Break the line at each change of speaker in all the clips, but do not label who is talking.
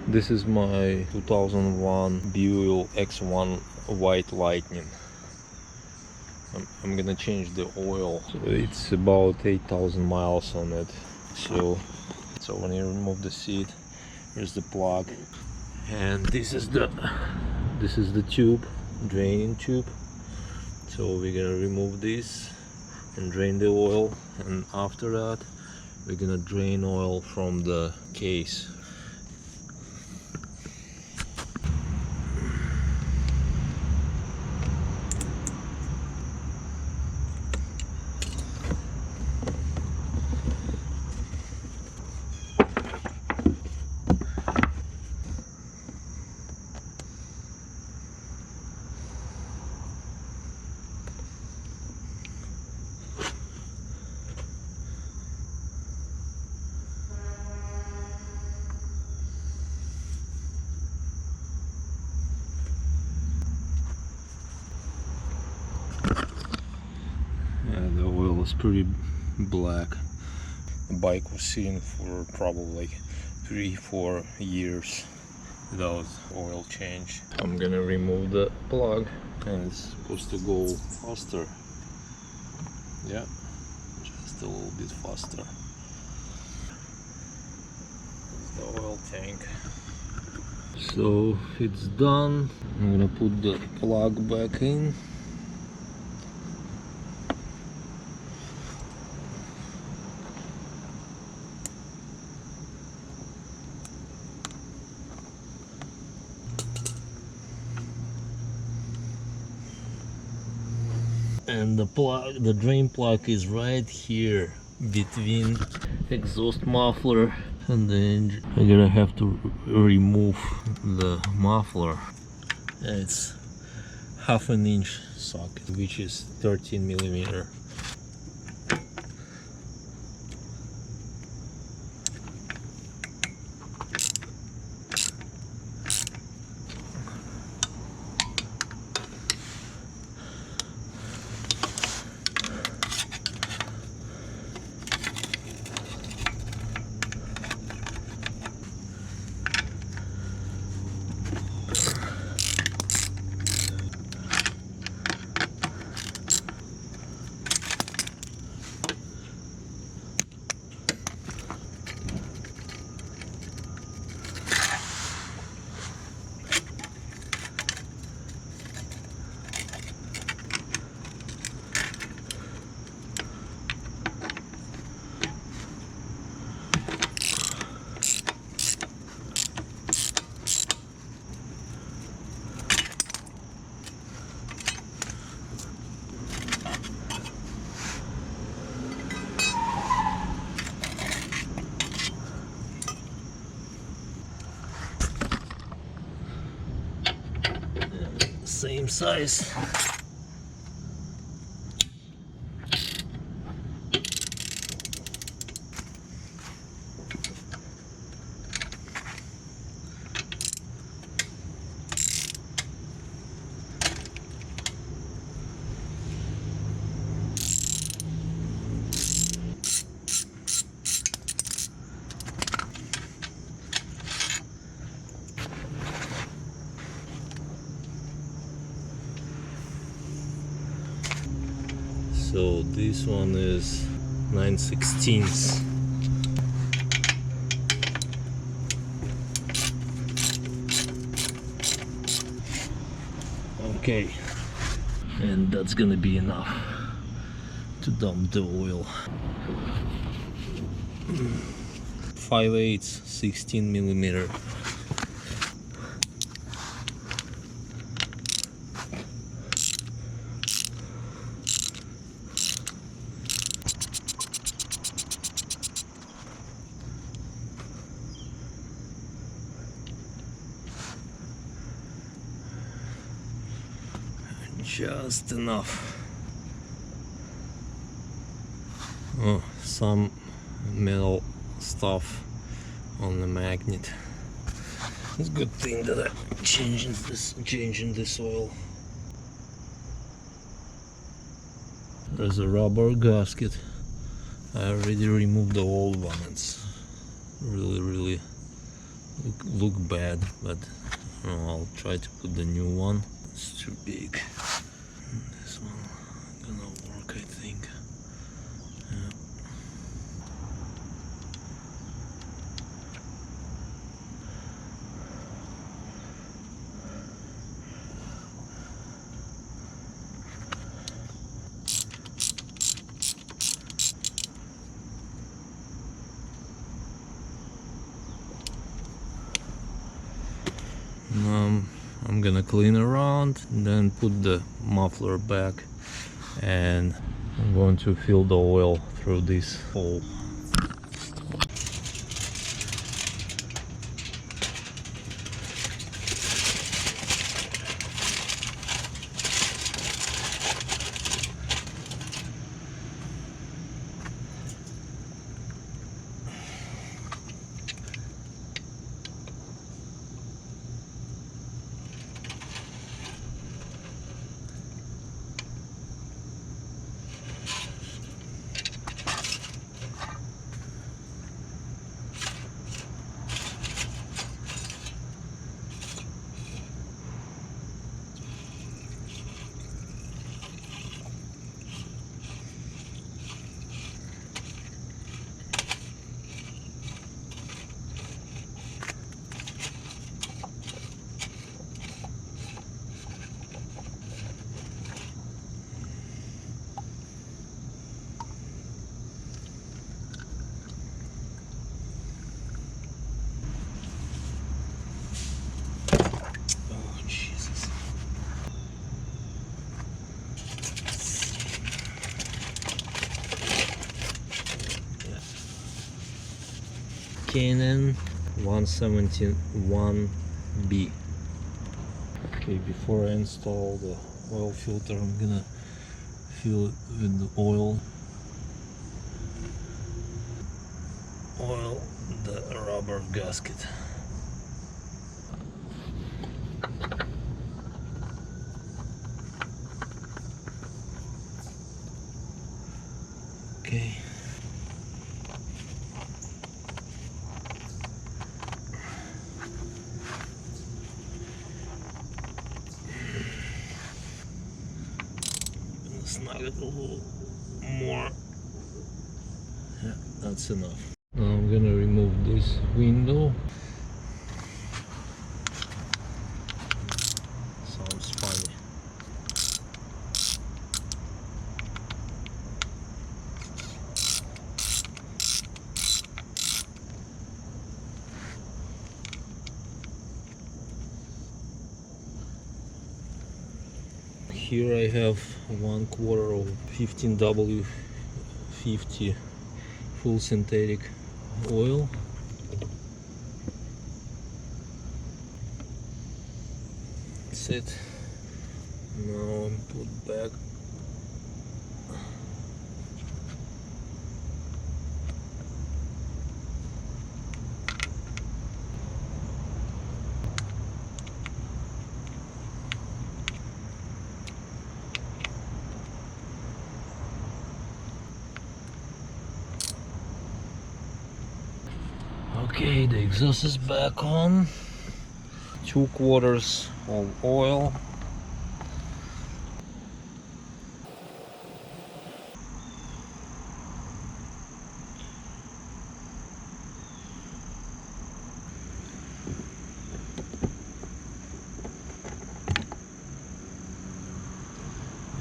This is my 2001 Buel X1 White Lightning. I'm gonna change the oil. So it's about 8,000 miles on it. So when you remove the seat, here's the plug, and this is the tube, draining tube. So we're gonna remove this and drain the oil, and after that we're gonna drain oil from the case. The oil is pretty black. The bike was sitting for probably like 3-4 years without oil change. I'm gonna remove the plug, and it's supposed to go faster. Yeah, just a little bit faster. That's the oil tank. So it's done. I'm gonna put the plug back in. And the drain plug is right here between exhaust muffler and the engine. I'm gonna have to remove the muffler. It's 1/2 inch socket, which is 13 millimeter. Same size. So this one is 9/16. Okay, and that's gonna be enough to dump the oil. 5/8, 16 millimeter. Just enough. Oh, some metal stuff on the magnet. It's a good thing that I'm changing this oil. There's a rubber gasket. I already removed the old one. It's really look bad, but I'll try to put the new one. It's too big. This one gonna work, I think. Yeah. I'm gonna clean around and then put the muffler back, and I'm going to fill the oil through this hole. Canon 171B. Okay, before I install the oil filter, I'm gonna fill it with the oil the rubber gasket. Okay. Snug it a little more. Yeah, that's enough. Now I'm gonna remove this window. Sounds funny. Here I have 1/4 of 15W50 full synthetic oil. That's it. Now I'm put back. Okay, the exhaust is back on. 2/4 of oil.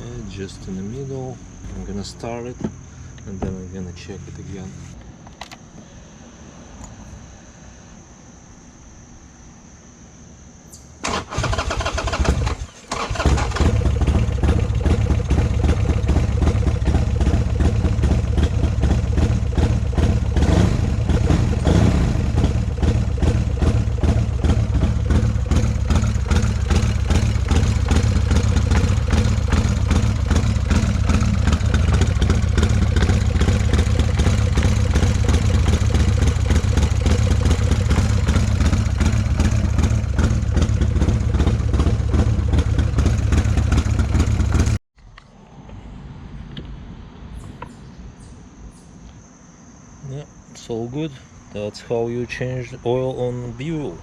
And just in the middle. I'm gonna start it and then I'm gonna check it again. Yeah, it's all good. That's how you change oil on Buel.